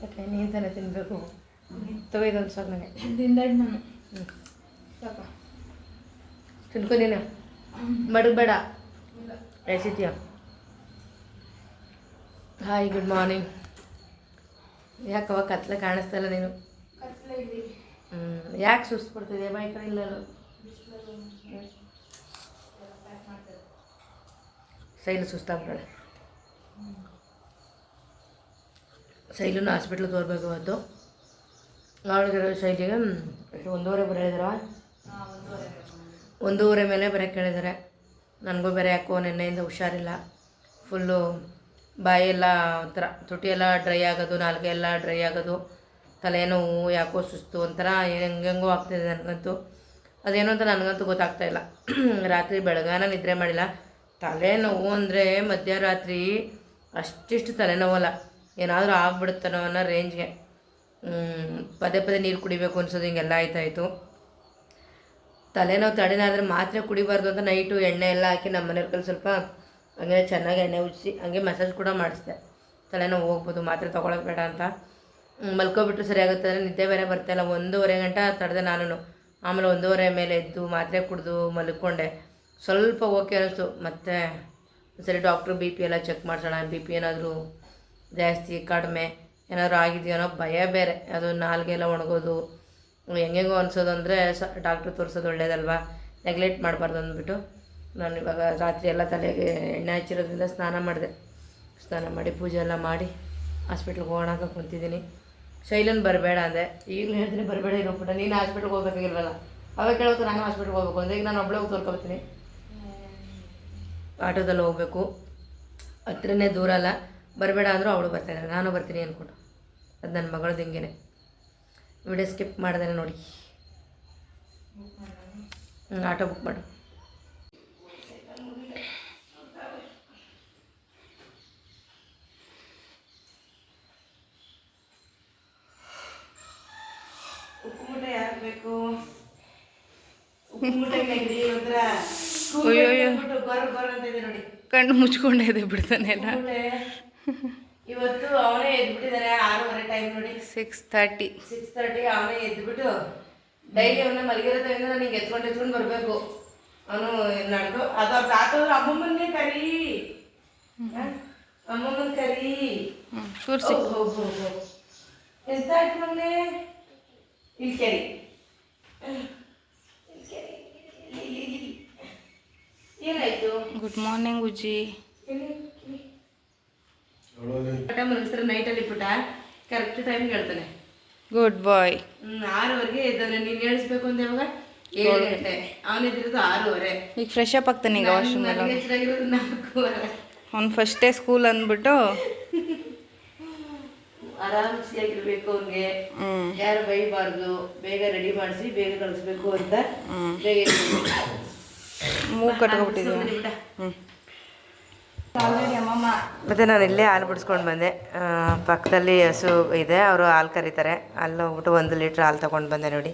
ಯಾಕೆ ನೀನು ತಾನೇ ತಿನ್ನಬೇಕು ತೊಗೊಯ್ದೊಂದು ಸಾಕು ನನಗೆ ತಿಂದಾಯ್ತು ನಾನು ಸಾಕ ತಿನ್ಕೊ ನೀನು ಮಡಗಬೇಡ ಎಸಿತೀಯ. Hi good morning. ಯಾಕವ ಕತ್ಲೆ ಕಾಣಿಸ್ತಾ ಇಲ್ಲ ನೀನು? ಯಾಕೆ ಸುಸ್ತು ಕೊಡ್ತಿದ್ದೆ ಮೈಕೈ ಇಲ್ಲ? ಶೈಲು ಸುಸ್ತಾಗ್ತಾಳೆ. ಶೈಲನ್ನು ಹಾಸ್ಪಿಟ್ಲಿಗೆ ತೋರ್ಬೇಕು ಅವತ್ತು. ಅವಳಿಗೆ ಶೈಲಿಗೆ 1:30 ಬರೀ ಹೇಳಿದಾರ. 1:30 ಮೇಲೆ ಬರೋಕ್ಕೆ ಹೇಳಿದ್ದಾರೆ. ನನಗೂ ಬೇರೆ ಯಾಕೋ ನೆನ್ನೆಯಿಂದ ಹುಷಾರಿಲ್ಲ. ಫುಲ್ಲು ಬಾಯೆಲ್ಲ ಒಂಥರ ತುಟಿಯೆಲ್ಲ ಡ್ರೈ ಆಗೋದು, ನಾಲ್ಗೆ ಎಲ್ಲ ಡ್ರೈ ಆಗೋದು, ತಲೆನೋವು, ಯಾಕೋ ಸುಸ್ತು ಒಂಥರ ಹೆಂಗೆಂಗೋ ಆಗ್ತಾಯಿದೆ ನನಗಂತೂ. ಅದೇನೋ ಅಂತ ನನಗಂತೂ ಗೊತ್ತಾಗ್ತಾಯಿಲ್ಲ. ರಾತ್ರಿ ಬೆಳಗಾನ ನಿದ್ರೆ ಮಾಡಿಲ್ಲ. ತಲೆನೋವು ಅಂದರೆ ಮಧ್ಯರಾತ್ರಿ ಅಷ್ಟಿಷ್ಟು ತಲೆನೋವಲ್ಲ, ಏನಾದರೂ ಆಗ್ಬಿಡುತ್ತನೋ ಅನ್ನೋ ರೇಂಜ್ಗೆ. ಪದೇ ಪದೇ ನೀರು ಕುಡಿಬೇಕು ಅನ್ಸೋದು, ಹಿಂಗೆಲ್ಲ ಆಯ್ತಾಯಿತು. ತಲೆನೋವು ತಡೆನಾದರೆ ಮಾತ್ರೆ ಕುಡಿಬಾರ್ದು ಅಂತ ನೈಟು ಎಣ್ಣೆ ಎಲ್ಲ ಹಾಕಿ ನಮ್ಮ ಮನೆಯವ್ರಲ್ಲಿ ಸ್ವಲ್ಪ ಹಂಗೆ ಚೆನ್ನಾಗಿ ಎಣ್ಣೆ ಉಜ್ಜಿಸಿ ಹಂಗೆ ಮಸಾಜ್ ಕೂಡ ಮಾಡಿಸ್ದೆ. ತಲೆನೋವು ಹೋಗ್ಬೋದು, ಮಾತ್ರೆ ತೊಗೊಳಕ್ಕೆ ಬೇಡ ಅಂತ. ಮಲ್ಕೊಬಿಟ್ಟು ಸರಿಯಾಗುತ್ತೆ ಅಂದರೆ ನಿದ್ದೆ ಬೇರೆ ಬರ್ತಾಯಿಲ್ಲ. 1:30 ಗಂಟೆ ತಡೆದೆ ನಾನು. ಆಮೇಲೆ 1:30 ಮೇಲೆ ಎದ್ದು ಮಾತ್ರೆ ಕುಡಿದು ಮಲ್ಕೊಂಡೆ. ಸ್ವಲ್ಪ ಓಕೆ ಅನ್ನಿಸ್ತು. ಮತ್ತು ಸರಿ ಡಾಕ್ಟ್ರು BP ಎಲ್ಲ ಚೆಕ್ ಮಾಡಿಸೋಣ, BP ಏನಾದರೂ ಜಾಸ್ತಿ ಕಡಿಮೆ ಏನಾದರೂ ಆಗಿದೆಯೋ ಅನ್ನೋ ಭಯ ಬೇರೆ. ಅದು ನಾಲ್ಗೆಲ್ಲ ಒಣಗೋದು ಹೆಂಗೆಂಗೋ ಅನಿಸೋದು. ಅಂದರೆ ಡಾಕ್ಟ್ರು ತೋರಿಸೋದು ಒಳ್ಳೇದಲ್ವಾ, ನೆಗ್ಲೆಕ್ಟ್ ಮಾಡಬಾರ್ದು ಅಂದ್ಬಿಟ್ಟು ನಾನು ಇವಾಗ ರಾತ್ರಿ ಎಲ್ಲ ತಲೆಗೆ ಎಣ್ಣೆ ಹಚ್ಚಿರೋದ್ರಿಂದ ಸ್ನಾನ ಮಾಡಿದೆ. ಸ್ನಾನ ಮಾಡಿ ಪೂಜೆ ಎಲ್ಲ ಮಾಡಿ ಹಾಸ್ಪಿಟ್ಲಿಗೆ ಹೋಗೋಣ ಅಂತ ಕುಂತಿದ್ದೀನಿ. ಶೈಲನ್ ಬರಬೇಡ ಅಂದೆ, ಈಗಲೂ ಹೇಳ್ತೀನಿ ಬರಬೇಡ ಇರೋಬಿಟ್ಟ. ನೀನು ಹಾಸ್ಪಿಟ್ಲಿಗೆ ಹೋಗ್ಬೇಕಾಗಿಲ್ವಲ್ಲ, ಅವಾಗ ಕೇಳೋಕೆ ನಾನು ಹಾಸ್ಪಿಟ್ಲಿಗೆ ಹೋಗ್ಬೇಕು ಅಂದರೆ ಈಗ ನಾನು ಒಬ್ಬಳೇ ಹೋಗಿ ತೋರ್ಕೊಬರ್ತೀನಿ. ಆಟೋದಲ್ಲಿ ಹೋಗಬೇಕು, ಹತ್ರನೇ ದೂರ ಅಲ್ಲ. ಬರಬೇಡ ಅಂದರೂ ಅವಳು ಬರ್ತಾಯಿದ್ದಾರೆ, ನಾನು ಬರ್ತೀನಿ ಅಂದ್ಕೊಂಡು. ಅದು ನನ್ನ ಮಗಳದ್ದು ಹಿಂಗೇನೆ. ವಿಡಿಯೋ ಸ್ಕಿಪ್ ಮಾಡ್ದೇನೆ ನೋಡಿ. ಆಟೋ ಬುಕ್ ಮಾಡು. ಉಪ್ಪುಮೂಟೆ ಯಾರು ಬೇಕು? ಉಪ್ಪುಮೂಟೆ ನೋಡಿ, ಕಣ್ಣು ಮುಚ್ಕೊಂಡೇ ಇದೆ ಬಿಡ್ತಾನೆ ಎಲ್ಲ. ಇವತ್ತು ಅವನೇ ಎದ್ಬಿಟ್ಟಿದ್ದಾನೆ. 6:30 ಟೈಮ್ ನೋಡಿ, 6:30 ಅವನೇ ಎದ್ಬಿಟ್ಟು ಡೈಲಿ ಅವನ್ನ ಮಲಗಿರೋದ್ರಿಂದ ನನಗೆ ಎತ್ಕೊಂಡು ಬರಬೇಕು. ಅವನು ನಡ್ದು ಅದು ಅವ್ರ ತಾತವ್ರು ಅಮ್ಮಮ್ಮನ್ನೇ ಕರಿ, ಅಮ್ಮಮ್ಮನ ಕರಿ ಕೂರ್ಸಿ. ಎಂತ ಆಯ್ತು ಮಗನೇ? ಇಲ್ಲಿ ಕೆರಿ, ಏನಾಯ್ತು? ಗುಡ್ ಮಾರ್ನಿಂಗ್ ಉಜ್ಜಿ. ಮಲಗಿಸ್ತಾರೆ ನೈಟಲ್ಲಿ ಪುಟ, ಕರೆಕ್ಟ್ ಟೈಮ್ಗೆ ಹೇಳ್ತಾನೆ. ಗುಡ್ ಬಾಯ್. 6:00 ಎದ್ದಾನೆ. ನೀನು ಹೇಳಿಸ್ಬೇಕು ಅಂತ ಯಾವಾಗ 7 ಗಂಟೆ, ಅವನಿದ್ದಿರೋದು 6:30. ಈಗ ಫ್ರೆಶ್ ಅಪ್ ಆಗ್ತಾನೆ. ಈಗ ವಾಶ್ರೂಮ್ ಎಲ್ಲ. 4:30. ಅವ್ನು ಫಸ್ಟ್ ಡೇ ಸ್ಕೂಲ್ ಅಂದ್ಬಿಟ್ಟು ಆರಾಮ್ಸಿಯಾಗಿರ್ಬೇಕು. ಅವ್ನಿಗೆ ಯಾರು ಬೈಬಾರ್ದು, ಬೇಗ ರೆಡಿ ಮಾಡಿಸಿ ಬೇಗ ಕಳಿಸ್ಬೇಕು ಅಂತ ಬೇಗ ಮೂಗು ಕಟ್ಕೊಬಿಟ್ಟಿದ್ದೀವಿ. ಮತ್ತು ನಾನು ಇಲ್ಲೇ ಹಾಲು ಬಿಡಿಸ್ಕೊಂಡು ಬಂದೆ. ಪಕ್ಕದಲ್ಲಿ ಹಸು ಇದೆ, ಅವರು ಹಾಲು ಕರೀತಾರೆ. ಅಲ್ಲಿ ಹೋಗ್ಬಿಟ್ಟು 1 ಲೀಟ್ರ್ ಹಾಲು ತೊಗೊಂಡು ಬಂದೆ. ನೋಡಿ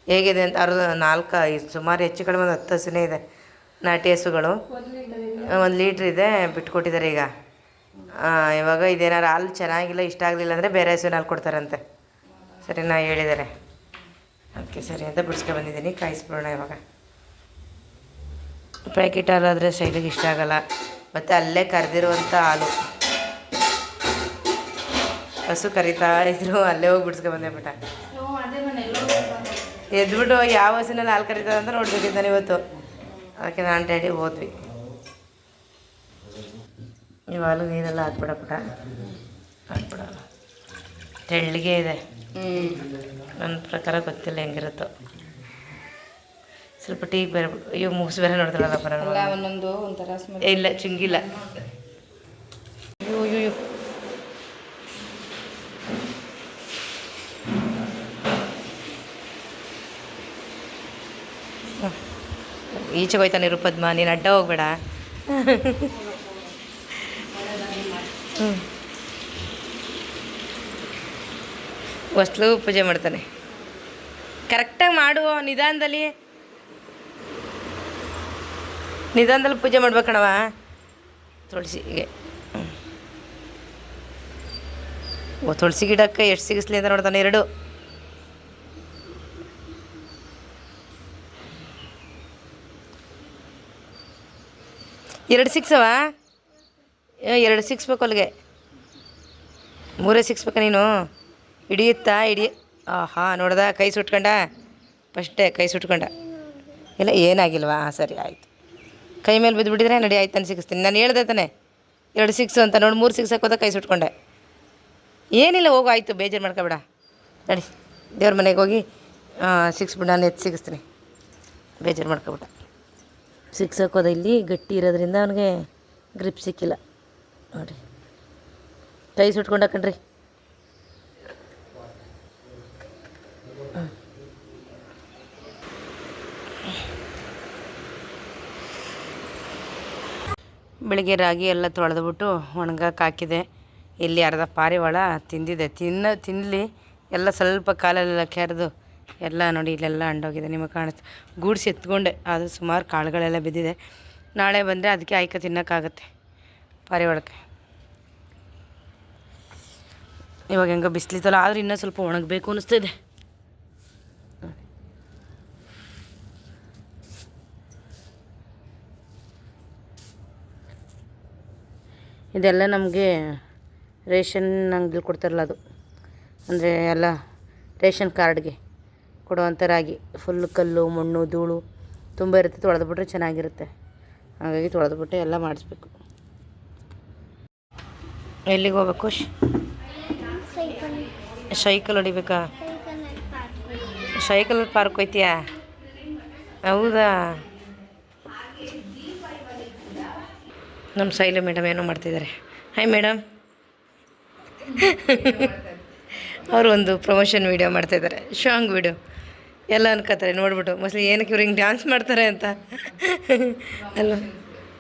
ಹೇಗಿದೆ ಅಂತ. ಅವ್ರದ್ದು ಸುಮಾರು ಹೆಚ್ಚು ಕಡಿಮೆ 10 ಹಸುನೇ ಇದೆ, ನಾಟಿ ಹಸುಗಳು. 1 ಲೀಟ್ರ್ ಇದೆ, ಬಿಟ್ಕೊಟ್ಟಿದ್ದಾರೆ ಈಗ. ಇವಾಗ ಇದೇನಾರು ಹಾಲು ಚೆನ್ನಾಗಿಲ್ಲ, ಇಷ್ಟ ಆಗಲಿಲ್ಲ ಅಂದರೆ ಬೇರೆ ಹಸುವಿನ ಹಾಲು ಕೊಡ್ತಾರಂತೆ. ಸರಿ ನಾ ಹೇಳಿದ್ದಾರೆ, ಅದಕ್ಕೆ ಸರಿ ಅಂತ ಬಿಡಿಸ್ಕೊಂಡು ಬಂದಿದ್ದೀನಿ. ಕಾಯಿಸ್ಬಿಡೋಣ ಇವಾಗ. ಪ್ಯಾಕೆಟ್ ಹಾಲು ಆದರೆ ಶೈಲಿಗೆ ಇಷ್ಟ ಆಗಲ್ಲ. ಮತ್ತು ಅಲ್ಲೇ ಕರೆದಿರುವಂಥ ಹಾಲು, ಹಸು ಕರಿತಾ ಇದ್ರು, ಅಲ್ಲೇ ಹೋಗಿ ಬಿಡಿಸ್ಕೊಂಡು ಬಂದೆ ಬಿಟ್ಟ. ಎದ್ಬಿಟ್ಟು ಯಾವ ಹಸುನಲ್ಲಿ ಹಾಲು ಕರಿತದೆ ಅಂತ ನೋಡ್ಬೇಕಿದ್ದಾನೆ ಇವತ್ತು. ಅದಕ್ಕೆ ನಾನು ಡ್ಯಾಡಿ ಹೋದ್ವಿ. ನೀವು ಹಾಲು ನೀರೆಲ್ಲ ಹಾಕ್ಬಿಡ ಪುಟ, ಹಾಕ್ಬಿಡಲ್ಲ. ತೆಳ್ಳಗೆ ಇದೆ, ನನ್ನ ಪ್ರಕಾರ ಗೊತ್ತಿಲ್ಲ ಹೆಂಗಿರುತ್ತೋ. ಸ್ವಲ್ಪ ಟೀ ಬೇರೆ ಇವು ಮುಗಿಸ್ ಬೇರೆ ನೋಡ್ತಾಳಲ್ಲ ಬರೋಲ್ಲ. ಒಂದೊಂದು ಒಂಥರ ಇಲ್ಲ ಚಿಂಗಿಲ್ಲ. ಅಯ್ಯೋ ಈಚೆಗೆ ಹೋಯ್ತಾನೆ ಇರು ಪದ್ಮ, ನೀನು ಅಡ್ಡ ಹೋಗ್ಬೇಡ. ಹೊಸ್ಲು ಪೂಜೆ ಮಾಡ್ತಾನೆ. ಕರೆಕ್ಟಾಗಿ ಮಾಡುವ, ನಿಧಾನದಲ್ಲಿ ಪೂಜೆ ಮಾಡ್ಬೇಕಣವ. ತುಳಸಿಗೆ ಓ ತುಳಸಿ ಗಿಡಕ್ಕೆ ಎಷ್ಟು ಸಿಗಿಸ್ಲಿ ಅಂತ ನೋಡ್ತಾನೆ 2 2 ಸಿಕ್ಸವ 2 ಸಿಕ್ಸ್ಬೇಕು ಅಲ್ಲಿಗೆ 3 ಸಿಕ್ಸ್ಬೇಕ ನೀನು ಹಿಡಿಯುತ್ತಾ ಆಹಾ ನೋಡ್ದ ಕೈ ಸುಟ್ಕೊಂಡ ಫಸ್ಟೇ ಕೈ ಸುಟ್ಕೊಂಡ ಇಲ್ಲ ಏನಾಗಿಲ್ವಾ ಸರಿ ಆಯಿತು ಕೈ ಮೇಲೆ ಬಿದ್ದುಬಿಟ್ಟಿದ್ರೆ ನಡಿ ಆಯ್ತು ನಾನು ಸಿಗಿಸ್ತೀನಿ ನಾನು ಹೇಳ್ದೆ ತಾನೆ 2 ಸಿಕ್ಸು ಅಂತ ನೋಡಿ 3 ಸಿಕ್ಸ್ ಹಾಕೋದ ಕೈ ಸುಟ್ಕೊಂಡೆ ಏನಿಲ್ಲ ಹೋಗು ಆಯಿತು ಬೇಜಾರು ಮಾಡ್ಕೊಬೇಡ ನಡಿ ದೇವ್ರ ಮನೆಗೆ ಹೋಗಿ 6 ಬಿಡು ನಾನು ಸಿಗಿಸ್ತೀನಿ ಬೇಜಾರು ಮಾಡ್ಕೊಬಿಟ್ಟ 6 ಹಾಕೋದ ಇಲ್ಲಿ ಗಟ್ಟಿ ಇರೋದ್ರಿಂದ ಅವನಿಗೆ ಗ್ರಿಪ್ ಸಿಕ್ಕಿಲ್ಲ ನೋಡಿ ಕೈ ಸುಟ್ಕೊಂಡ ಕಣ್ರಿ ಬೆಳಿಗ್ಗೆ ರಾಗಿ ಎಲ್ಲ ತೊಳೆದ್ಬಿಟ್ಟು ಒಣಗಕ್ಕೆ ಹಾಕಿದೆ ಇಲ್ಲಿ ಅರ್ಧ ಪಾರಿವಾಳ ತಿಂದಿದೆ ತಿನ್ನಲಿ ಎಲ್ಲ ಸ್ವಲ್ಪ ಕಾಲಲ್ಲೆಲ್ಲ ಕೆರೆದು ಎಲ್ಲ ನೋಡಿ ಇಲ್ಲೆಲ್ಲ ಅಂಡೋಗಿದೆ ನಿಮಗೆ ಕಾಣಿಸ್ತು ಗೂಡ್ಸಿ ಎತ್ಕೊಂಡೆ ಅದು ಸುಮಾರು ಕಾಳುಗಳೆಲ್ಲ ಬಿದ್ದಿದೆ ನಾಳೆ ಬಂದರೆ ಅದಕ್ಕೆ ಆಯ್ಕೆ ತಿನ್ನೋಕ್ಕಾಗತ್ತೆ ಪಾರಿವಾಳಕ್ಕೆ ಇವಾಗ ಹೆಂಗೋ ಬಿಸಿಲಿತ್ತಲ್ಲ ಆದ್ರೆ ಇನ್ನೂ ಸ್ವಲ್ಪ ಒಣಗಬೇಕು ಅನ್ನಿಸ್ತಿದೆ ಇದೆಲ್ಲ ನಮಗೆ ರೇಷನ್ ಅಂಗಡಿ ಕೊಡ್ತಾರಲ್ಲ ಅದು ಅಂದರೆ ಎಲ್ಲ ರೇಷನ್ ಕಾರ್ಡ್ಗೆ ಕೊಡುವಂಥ ರಾಗಿ ಫುಲ್ ಕಲ್ಲು ಮಣ್ಣು ಧೂಳು ತುಂಬ ಇರುತ್ತೆ ತೊಳೆದ್ಬಿಟ್ರೆ ಚೆನ್ನಾಗಿರುತ್ತೆ ಹಾಗಾಗಿ ತೊಳೆದ್ಬಿಟ್ಟು ಎಲ್ಲ ಮಾಡಿಸ್ಬೇಕು ಎಲ್ಲಿಗೆ ಹೋಗ್ಬೇಕು ಸೈಕಲ್ ಹೊಡಿಬೇಕಾ ಸೈಕಲ್ ಪಾರ್ಕ್ ಹೋಯ್ತೀಯಾ ಹೌದಾ ನಮ್ಮ ಶೈಲು ಮೇಡಮ್ ಏನೋ ಮಾಡ್ತಿದ್ದಾರೆ ಹಾಯ್ ಮೇಡಮ್ ಅವರು ಒಂದು ಪ್ರಮೋಷನ್ ವೀಡಿಯೋ ಮಾಡ್ತಾಯಿದ್ದಾರೆ ಶಾಂಗ್ ವೀಡಿಯೋ ಎಲ್ಲ ಅನ್ಕೋತಾರೆ ನೋಡ್ಬಿಟ್ಟು ಮೋಸ್ಟ್ಲಿ ಏನಕ್ಕೆ ಇವ್ರು ಹಿಂಗೆ ಡ್ಯಾನ್ಸ್ ಮಾಡ್ತಾರೆ ಅಂತ ಅಲ್ಲ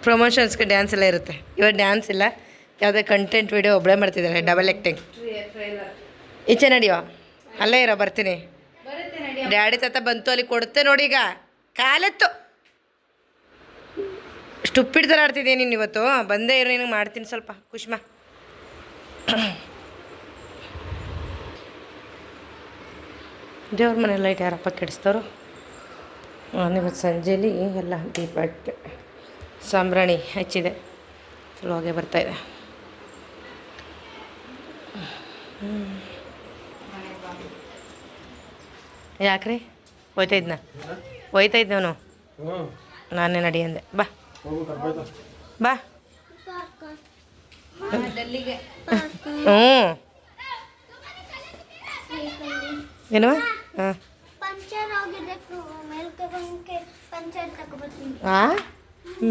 ಪ್ರಮೋಷನ್ಸ್ಗೆ ಡ್ಯಾನ್ಸ್ ಎಲ್ಲ ಇರುತ್ತೆ ಇವಾಗ ಡ್ಯಾನ್ಸ್ ಇಲ್ಲ ಯಾವುದೇ ಕಂಟೆಂಟ್ ವೀಡಿಯೋ ಒಬ್ಬಳೇ ಮಾಡ್ತಿದ್ದಾರೆ ಡಬಲ್ ಆ್ಯಕ್ಟಿಂಗ್ ಈಚೆ ನಡಿಯೋ ಅಲ್ಲೇ ಇರೋ ಬರ್ತೀನಿ ಡ್ಯಾಡಿ ತಾತ ಬಂತು ಅಲ್ಲಿ ಕೊಡುತ್ತೆ ನೋಡಿ ಈಗ ಕಾಲೆತ್ತು ಸ್ಟುಪ್ಪಿಡ್ ಥರ ಆಡ್ತಿದ್ದೆ ನೀನು ಇವತ್ತು ಬಂದೇ ಇರೋ ನಿನಗೆ ಮಾಡ್ತೀನಿ ಸ್ವಲ್ಪ ಕುಷ್ಮಾ ದೇವ್ರ ಮನೆ ಲೈಟ್ ಯಾರಪ್ಪ ಕೆಡಿಸ್ತವ್ರು ಇವತ್ತು ಸಂಜೆಲಿ ಎಲ್ಲ ದೀಪ ಇಟ್ಟೆ ಸಾಂಬ್ರಾಣಿ ಹಚ್ಚಿದೆ ಫುಲ್ ಹೊಗೆ ಬರ್ತಾಯಿದೆ ಯಾಕ್ರಿ ಹೋಯ್ತಾ ಇದ್ದವನು ನಾನೇ ನಡಿ ಅಂದೆ ಬಾ ಬಾ ಹ್ಞೂ ಏನವ ಹಾಂ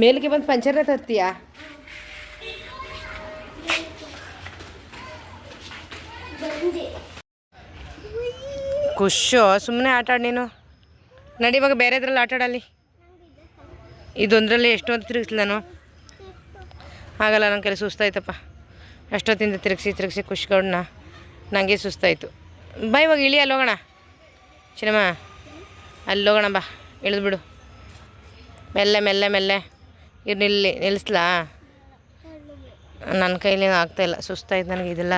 ಮೇಲ್ಗೆ ಬಂದು ಪಂಚರ್ನ ತರ್ತೀಯಾ ಖುಷು ಸುಮ್ಮನೆ ಆಟಾಡಿ ನೀನು ನಡಿ ಇವಾಗ ಬೇರೆದ್ರಲ್ಲಿ ಆಟಾಡಲ್ಲಿ ಇದೊಂದರಲ್ಲಿ ಎಷ್ಟೊಂದು ತಿರುಗಿಸ್ಲಿ ನಾನು ಆಗಲ್ಲ ನನ್ನ ಕೈಲಿ ಸುಸ್ತಾಯ್ತಪ್ಪ ಎಷ್ಟೊತ್ತಿಂದ ತಿರುಗಿಸಿ ಖುಷಿಗೌಡನ್ನ ನನಗೆ ಸುಸ್ತಾಯಿತು ಬಾ ಇವಾಗ ಇಳಿ ಅಲ್ಲಿ ಹೋಗೋಣ ಚಿನ್ನಮ್ಮ ಅಲ್ಲಿ ಹೋಗೋಣ ಬಾ ಇಳಿದ್ಬಿಡು ಮೆಲ್ಲೆ ನಿಲ್ಲಿಸ್ಲಾ ನನ್ನ ಕೈಲಿ ಆಗ್ತಾಯಿಲ್ಲ ಸುಸ್ತಾಯ್ತು ನನಗೆ ಇದೆಲ್ಲ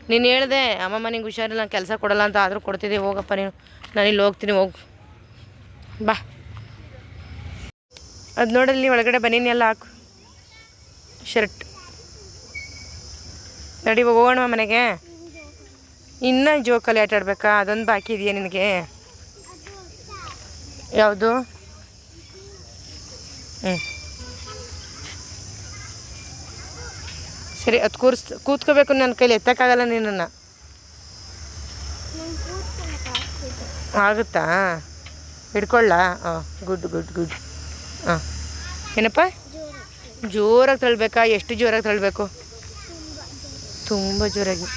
ನೀನು ಹೇಳಿದೆ ಅಮ್ಮಮ್ಮ ನಿಂಗೆ ಹುಷಾರಿಲ್ಲ ನಾನು ಕೆಲಸ ಕೊಡಲ್ಲ ಅಂತ ಆದರೂ ಕೊಡ್ತಿದ್ದೆ ಹೋಗಪ್ಪ ನೀನು ನಾನು ಇಲ್ಲಿ ಹೋಗ್ತೀನಿ ಹೋಗು ಬಾ ಅದು ನೋಡಲ್ಲಿ ಒಳಗಡೆ ಬನೀನಿ ಎಲ್ಲ ಹಾಕು ಶರ್ಟ್ ನಡಿ ಹೋಗೋಣ ಮನೆಗೆ ಇನ್ನೂ ಜೋಕಲ್ಲಿ ಆಟ ಆಡ್ಬೇಕಾ ಅದೊಂದು ಬಾಕಿ ಇದೆಯಾ ನಿನಗೆ ಯಾವುದು ಸರಿ ಅದು ಕೂತ್ಕೋಬೇಕು ನನ್ನ ಕೈಲಿ ಎತ್ತಕ್ಕಾಗಲ್ಲ ನಿನ್ನನ್ನು ಆಗುತ್ತಾ ಹಿಡ್ಕೊಳ್ಳ ಗುಡ್ ಹಾಂ ಏನಪ್ಪ ಜೋರಾಗಿ ತಳ್ಳಬೇಕಾ ಎಷ್ಟು ಜೋರಾಗಿ ತಳ್ಳಬೇಕು ತುಂಬ ಜೋರಾಗಿ